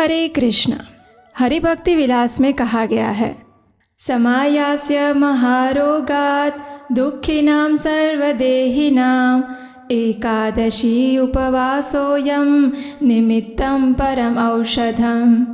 हरे कृष्ण। हरि भक्ति विलास में कहा गया है, समायास्य महारोगात् दुःखिनां सर्वदेहिनां एकादशी उपवासोऽयं निमित्तं परम औषधम।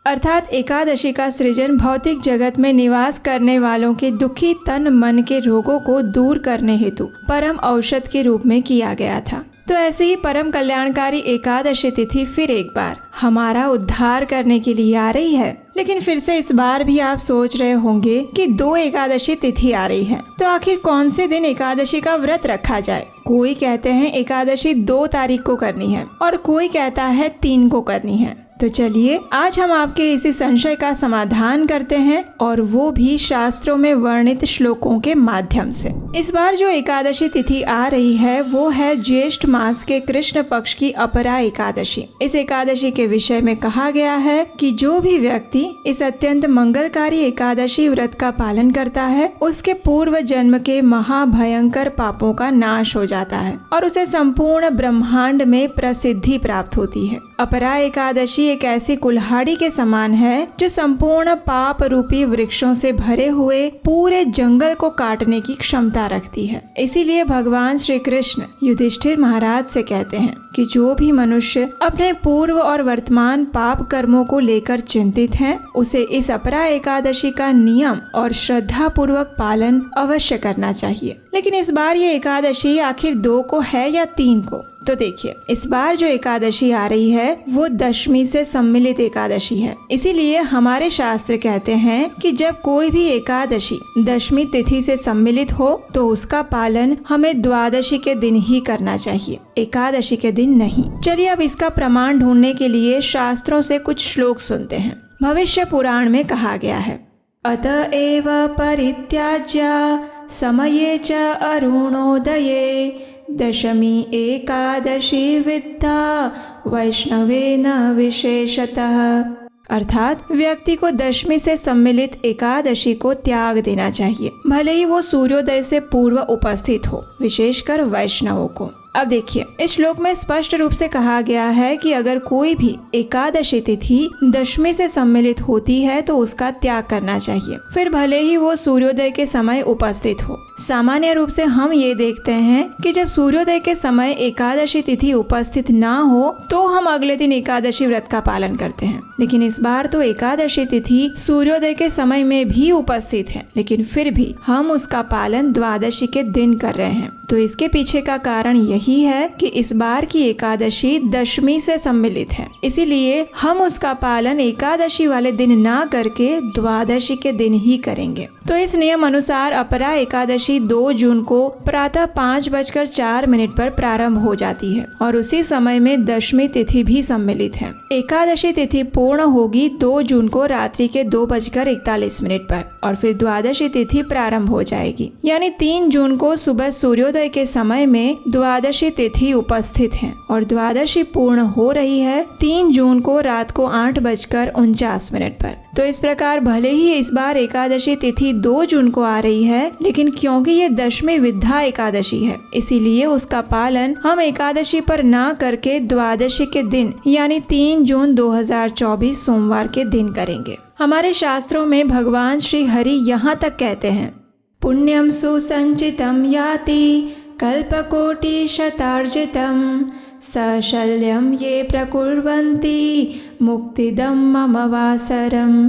अर्थात एकादशी का सृजन भौतिक जगत में निवास करने वालों के दुखी तन मन के रोगों को दूर करने हेतु परम औषध के रूप में किया गया था। तो ऐसे ही परम कल्याणकारी एकादशी तिथि फिर एक बार हमारा उद्धार करने के लिए आ रही है। लेकिन फिर से इस बार भी आप सोच रहे होंगे कि 2 एकादशी तिथि आ रही है, तो आखिर कौन से दिन एकादशी का व्रत रखा जाए। कोई कहते हैं एकादशी 2 तारीख को करनी है और कोई कहता है 3 को करनी है। तो चलिए आज हम आपके इसी संशय का समाधान करते हैं, और वो भी शास्त्रों में वर्णित श्लोकों के माध्यम से। इस बार जो एकादशी तिथि आ रही है वो है ज्येष्ठ मास के कृष्ण पक्ष की अपरा एकादशी। इस एकादशी के विषय में कहा गया है कि जो भी व्यक्ति इस अत्यंत मंगलकारी एकादशी व्रत का पालन करता है उसके पूर्व जन्म के महाभयंकर पापों का नाश हो जाता है और उसे संपूर्ण ब्रह्मांड में प्रसिद्धि प्राप्त होती है। अपरा एकादशी एक ऐसी कुल्हाड़ी के समान है जो संपूर्ण पाप रूपी वृक्षों से भरे हुए पूरे जंगल को काटने की क्षमता रखती है। इसीलिए भगवान श्री कृष्ण युधिष्ठिर महाराज से कहते हैं कि जो भी मनुष्य अपने पूर्व और वर्तमान पाप कर्मों को लेकर चिंतित है उसे इस अपरा एकादशी का नियम और श्रद्धा पूर्वक पालन अवश्य करना चाहिए। लेकिन इस बार ये एकादशी आखिर 2 को है या 3 को? तो देखिए, इस बार जो एकादशी आ रही है वो दशमी से सम्मिलित एकादशी है। इसीलिए हमारे शास्त्र कहते हैं कि जब कोई भी एकादशी दशमी तिथि से सम्मिलित हो तो उसका पालन हमें द्वादशी के दिन ही करना चाहिए, एकादशी के दिन नहीं। चलिए अब इसका प्रमाण ढूंढने के लिए शास्त्रों से कुछ श्लोक सुनते हैं। भविष्य पुराण में कहा गया है, अतएव परित्याज्य समये च अरुणोदये दशमी एकादशी विद्या वैष्णवेन विशेषतः। अर्थात व्यक्ति को दशमी से सम्मिलित एकादशी को त्याग देना चाहिए, भले ही वो सूर्योदय से पूर्व उपस्थित हो, विशेषकर वैष्णवों को। अब देखिए, इस श्लोक में स्पष्ट रूप से कहा गया है कि अगर कोई भी एकादशी तिथि दशमी से सम्मिलित होती है तो उसका त्याग करना चाहिए, फिर भले ही वो सूर्योदय के समय उपस्थित हो। सामान्य रूप से हम ये देखते हैं कि जब सूर्योदय के समय एकादशी तिथि उपस्थित ना हो तो हम अगले दिन एकादशी व्रत का पालन करते हैं। लेकिन इस बार तो एकादशी तिथि सूर्योदय के समय में भी उपस्थित है, लेकिन फिर भी हम उसका पालन द्वादशी के दिन कर रहे हैं। तो इसके पीछे का कारण यही है कि इस बार की एकादशी दशमी से सम्मिलित है, इसीलिए हम उसका पालन एकादशी वाले दिन ना करके द्वादशी के दिन ही करेंगे। तो इस नियम अनुसार अपरा एकादशी 2 जून को प्रातः 5:04 पर प्रारंभ हो जाती है और उसी समय में दशमी तिथि भी सम्मिलित है। एकादशी तिथि पूर्ण होगी 2 जून को रात्रि के 2:41 पर और फिर द्वादशी तिथि प्रारंभ हो जाएगी, यानी 3 जून को सुबह सूर्योदय के समय में द्वादशी तिथि उपस्थित है और द्वादशी पूर्ण हो रही है 3 जून को रात को 8:49 पर। तो इस प्रकार भले ही इस बार एकादशी तिथि 2 जून को आ रही है, लेकिन क्योंकि ये दशमी विद्या एकादशी है इसीलिए उसका पालन हम एकादशी पर ना करके द्वादशी के दिन यानी 3 जून 2024 सोमवार के दिन करेंगे। हमारे शास्त्रों में भगवान श्री हरि यहाँ तक कहते हैं, पुण्यम सुसंचितम याति कल्पकोटि शतार्जितम सशल्यम ये प्रकुर्वन्ति मुक्तिदम मम वासरम।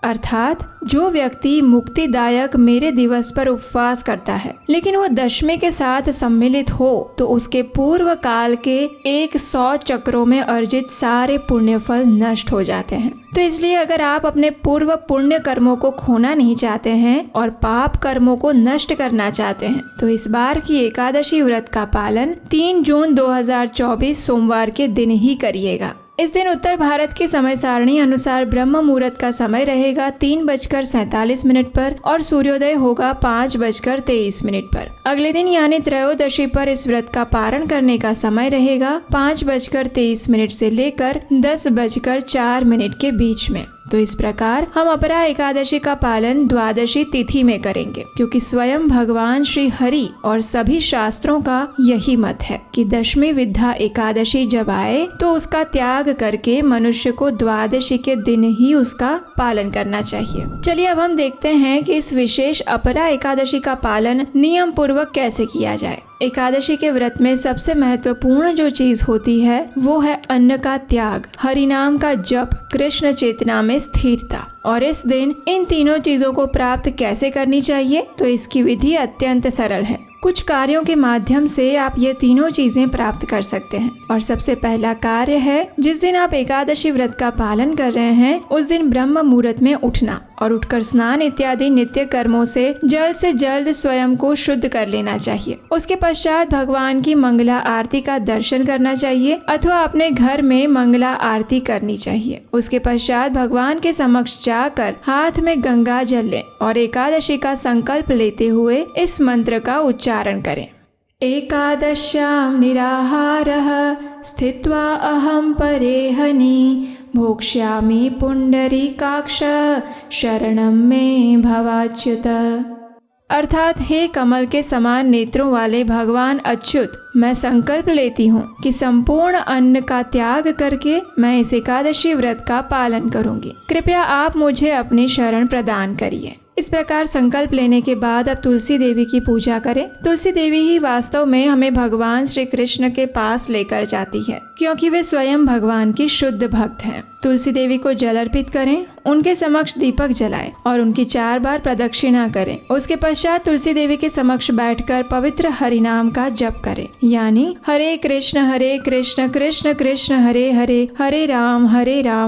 अर्थात जो व्यक्ति मुक्तिदायक मेरे दिवस पर उपवास करता है लेकिन वो दशमी के साथ सम्मिलित हो तो उसके पूर्व काल के 100 चक्रों में अर्जित सारे पुण्य फल नष्ट हो जाते हैं। तो इसलिए अगर आप अपने पूर्व पुण्य कर्मों को खोना नहीं चाहते हैं और पाप कर्मों को नष्ट करना चाहते हैं तो इस बार की एकादशी व्रत का पालन 3 जून 2024 सोमवार के दिन ही करिएगा। इस दिन उत्तर भारत की समय सारणी अनुसार ब्रह्म मुहूर्त का समय रहेगा 3:47 पर और सूर्योदय होगा 5:23 पर। अगले दिन यानी त्रयोदशी पर इस व्रत का पारण करने का समय रहेगा 5:23 से लेकर 10:04 के बीच में। तो इस प्रकार हम अपरा एकादशी का पालन द्वादशी तिथि में करेंगे, क्योंकि स्वयं भगवान श्री हरि और सभी शास्त्रों का यही मत है कि दशमी विद्या एकादशी जब आए तो उसका त्याग करके मनुष्य को द्वादशी के दिन ही उसका पालन करना चाहिए। चलिए अब हम देखते हैं कि इस विशेष अपरा एकादशी का पालन नियम पूर्वक कैसे किया जाए। एकादशी के व्रत में सबसे महत्वपूर्ण जो चीज होती है वो है अन्न का त्याग, हरिनाम का जप, कृष्ण चेतना में स्थिरता। और इस दिन इन तीनों चीजों को प्राप्त कैसे करनी चाहिए, तो इसकी विधि अत्यंत सरल है। कुछ कार्यों के माध्यम से आप ये तीनों चीजें प्राप्त कर सकते हैं। और सबसे पहला कार्य है, जिस दिन आप एकादशी व्रत का पालन कर रहे हैं उस दिन ब्रह्म मुहूर्त में उठना और उठकर स्नान इत्यादि नित्य कर्मों से जल्द स्वयं को शुद्ध कर लेना चाहिए। उसके पश्चात भगवान की मंगला आरती का दर्शन करना चाहिए अथवा अपने घर में मंगला आरती करनी चाहिए। उसके पश्चात भगवान के समक्ष जाकर हाथ में गंगा जल लें और एकादशी का संकल्प लेते हुए इस मंत्र का उच्चारण करें। एकादश्यां निराहारः स्थित्वा अहं परेहनि भोक्ष्यामि पुंडरीकाक्ष शरणं मे भवाच्युत। अर्थात हे कमल के समान नेत्रों वाले भगवान अच्युत, मैं संकल्प लेती हूँ कि संपूर्ण अन्न का त्याग करके मैं इस एकादशी व्रत का पालन करूँगी। कृपया आप मुझे अपनी शरण प्रदान करिए। इस प्रकार संकल्प लेने के बाद अब तुलसी देवी की पूजा करें। तुलसी देवी ही वास्तव में हमें भगवान श्री कृष्ण के पास लेकर जाती है, क्योंकि वे स्वयं भगवान की शुद्ध भक्त हैं। तुलसी देवी को जल अर्पित करें, उनके समक्ष दीपक जलाएं और उनकी 4 बार प्रदक्षिणा करें। उसके पश्चात तुलसी देवी के समक्ष बैठकर पवित्र हरिनाम का जप करें, यानी हरे कृष्ण कृष्ण कृष्ण हरे हरे, हरे राम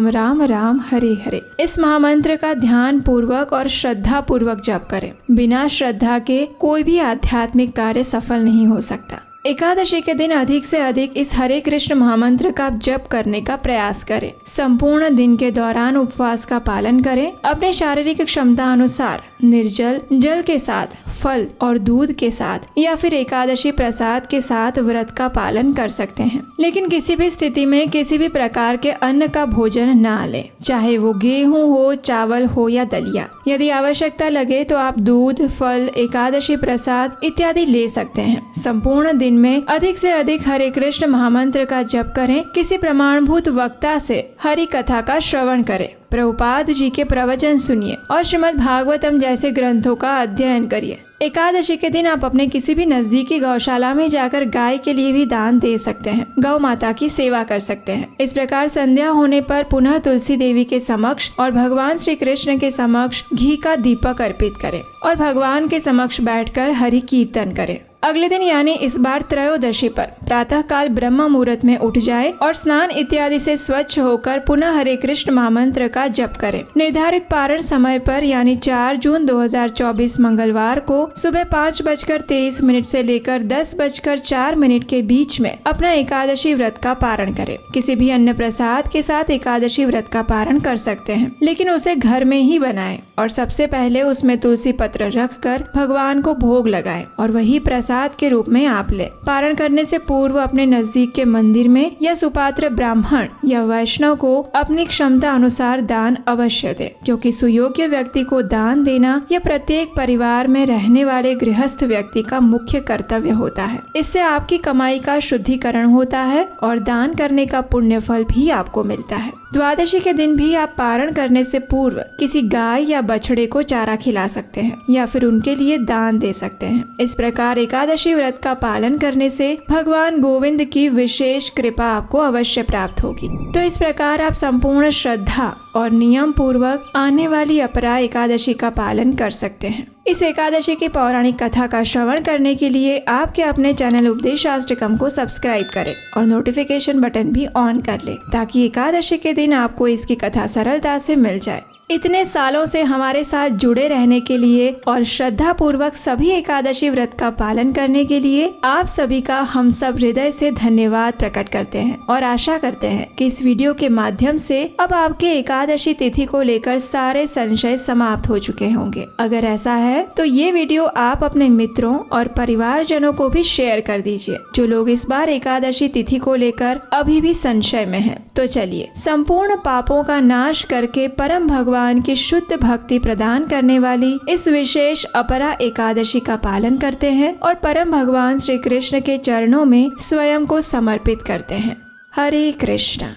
राम राम हरे हरे। इस महामंत्र का ध्यान पूर्वक और श्रद्धा पूर्वक जप करें। बिना श्रद्धा के कोई भी आध्यात्मिक कार्य सफल नहीं हो सकता। एकादशी के दिन अधिक से अधिक इस हरे कृष्ण महामंत्र का जप करने का प्रयास करें। संपूर्ण दिन के दौरान उपवास का पालन करें। अपने शारीरिक क्षमता अनुसार निर्जल जल के साथ, फल और दूध के साथ या फिर एकादशी प्रसाद के साथ व्रत का पालन कर सकते हैं, लेकिन किसी भी स्थिति में किसी भी प्रकार के अन्न का भोजन ना लें, चाहे वो गेहूं हो, चावल हो या दलिया। यदि आवश्यकता लगे तो आप दूध, फल, एकादशी प्रसाद इत्यादि ले सकते हैं। संपूर्ण दिन में अधिक से अधिक हरे कृष्ण महामंत्र का जप करें। किसी प्रमाणभूत वक्ता से हरि कथा का श्रवण करें, प्रभुपाद जी के प्रवचन सुनिए और श्रीमद् भागवतम जैसे ग्रंथों का अध्ययन करिए। एकादशी के दिन आप अपने किसी भी नजदीकी गौशाला में जाकर गाय के लिए भी दान दे सकते हैं, गौ माता की सेवा कर सकते हैं। इस प्रकार संध्या होने पर पुनः तुलसी देवी के समक्ष और भगवान श्री कृष्ण के समक्ष घी का दीपक अर्पित करें और भगवान के समक्ष बैठकर हरि कीर्तन करें। अगले दिन यानी इस बार त्रयोदशी पर प्रातः काल ब्रह्म मुहूर्त में उठ जाए और स्नान इत्यादि से स्वच्छ होकर पुनः हरे कृष्ण महामंत्र का जप करें। निर्धारित पारण समय पर यानी 4 जून 2024 मंगलवार को सुबह 5:23 से लेकर 10:04 के बीच में अपना एकादशी व्रत का पारण करें। किसी भी अन्न प्रसाद के साथ एकादशी व्रत का पारण कर सकते हैं, लेकिन उसे घर में ही बनाएं और सबसे पहले उसमें तुलसी पत्र रखकर भगवान को भोग लगाएं और वही प्रसाद के रूप में आप ले। पारण करने से पूर्व अपने नजदीक के मंदिर में या सुपात्र ब्राह्मण या वैष्णव को अपनी क्षमता अनुसार दान अवश्य दे, क्योंकि सुयोग्य व्यक्ति को दान देना यह प्रत्येक परिवार में रहने वाले गृहस्थ व्यक्ति का मुख्य कर्तव्य होता है। इससे आपकी कमाई का शुद्धिकरण होता है और दान करने का पुण्य फल भी आपको मिलता है। द्वादशी के दिन भी आप पारण करने से पूर्व किसी गाय या बछड़े को चारा खिला सकते हैं या फिर उनके लिए दान दे सकते हैं। इस प्रकार एकादशी व्रत का पालन करने से भगवान गोविंद की विशेष कृपा आपको अवश्य प्राप्त होगी। तो इस प्रकार आप संपूर्ण श्रद्धा और नियम पूर्वक आने वाली अपरा एकादशी का पालन कर सकते हैं। इस एकादशी की पौराणिक कथा का श्रवण करने के लिए आपके अपने चैनल उपदेशाष्टकम को सब्सक्राइब करें और नोटिफिकेशन बटन भी ऑन कर लें, ताकि एकादशी के दिन आपको इसकी कथा सरलता से मिल जाए। इतने सालों से हमारे साथ जुड़े रहने के लिए और श्रद्धा पूर्वक सभी एकादशी व्रत का पालन करने के लिए आप सभी का हम सब हृदय से धन्यवाद प्रकट करते हैं और आशा करते हैं कि इस वीडियो के माध्यम से अब आपके एकादशी तिथि को लेकर सारे संशय समाप्त हो चुके होंगे। अगर ऐसा है तो ये वीडियो आप अपने मित्रों और परिवारजनों को भी शेयर कर दीजिए जो लोग इस बार एकादशी तिथि को लेकर अभी भी संशय में हैं। तो चलिए संपूर्ण पापों का नाश करके परम भगवान की शुद्ध भक्ति प्रदान करने वाली इस विशेष अपरा एकादशी का पालन करते हैं और परम भगवान श्री कृष्ण के चरणों में स्वयं को समर्पित करते हैं। हरे कृष्णा।